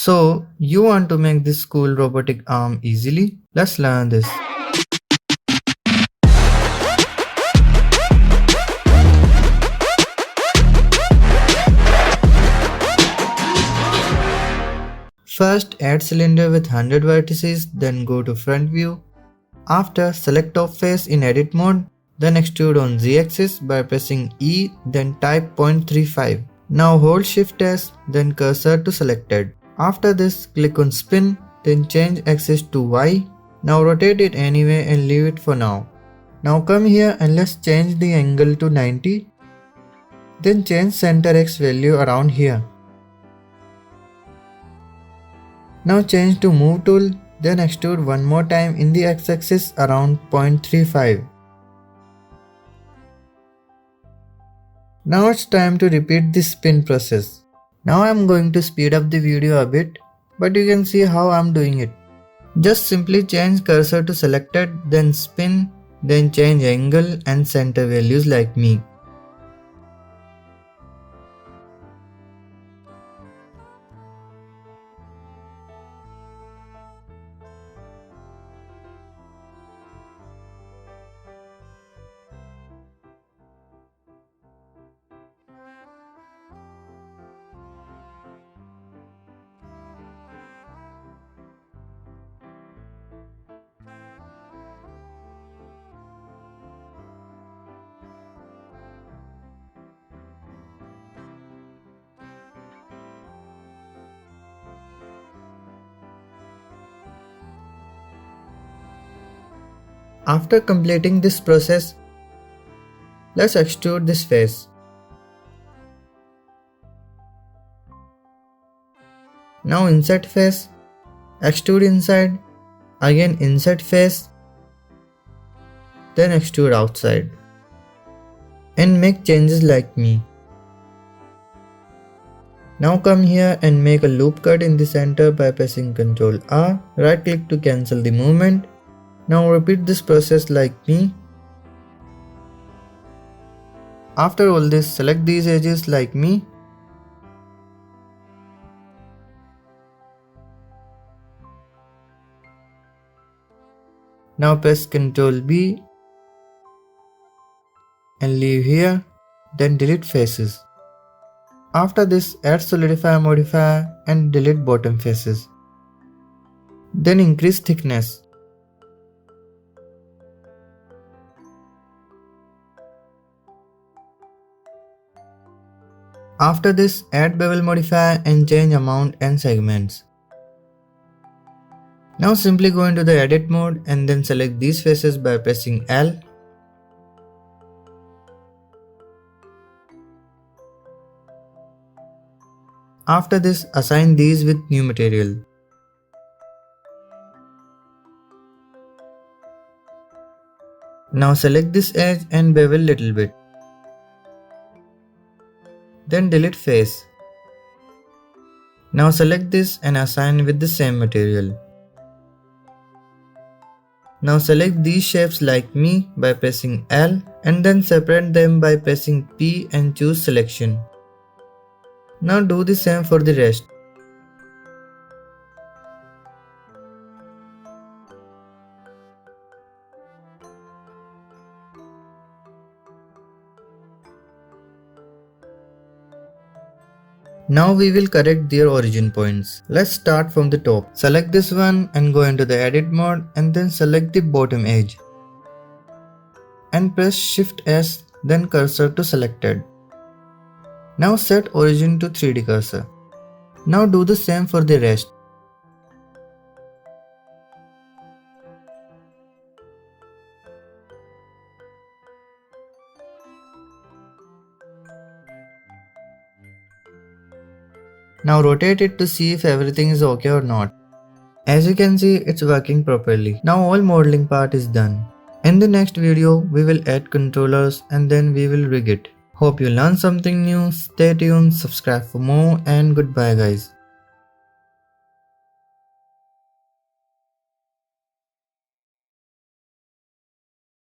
So, you want to make this cool robotic arm easily? Let's learn this. First, add cylinder with 100 vertices, then go to front view. After, select top face in edit mode, then extrude on Z-axis by pressing E, then type 0.35. Now hold Shift S, then cursor to selected. After this, click on spin, then change axis to Y. Now rotate it anyway and leave it for now. Now come here and let's change the angle to 90. Then change center X value around here. Now change to move tool, then extrude one more time in the X-axis around 0.35. Now it's time to repeat this spin process. Now I'm going to speed up the video a bit, but you can see how I'm doing it. Just simply change cursor to selected, then spin, then change angle and center values like me. After completing this process, let's extrude this face. Now insert face, extrude inside, again insert face, then extrude outside. And make changes like me. Now come here and make a loop cut in the center by pressing Ctrl R, right click to cancel the movement. Now repeat this process like me. After all this, select these edges like me. Now press Ctrl B and leave here, then delete faces. After this, add solidify modifier and delete bottom faces. Then increase thickness. After this, add bevel modifier and change amount and segments. Now simply go into the edit mode and then select these faces by pressing L. After this, assign these with new material. Now select this edge and bevel little bit. Then delete face. Now select this and assign with the same material. Now select these shapes like me by pressing L and then separate them by pressing P and choose selection. Now do the same for the rest. Now we will correct their origin points. Let's start from the top. Select this one and go into the edit mode and then select the bottom edge. And press Shift S, then cursor to selected. Now set origin to 3D cursor. Now do the same for the rest. Now rotate it to see if everything is okay or not. As you can see, it's working properly. Now all modeling part is done. In the next video, we will add controllers and then we will rig it. Hope you learned something new. Stay tuned, subscribe for more, and goodbye guys.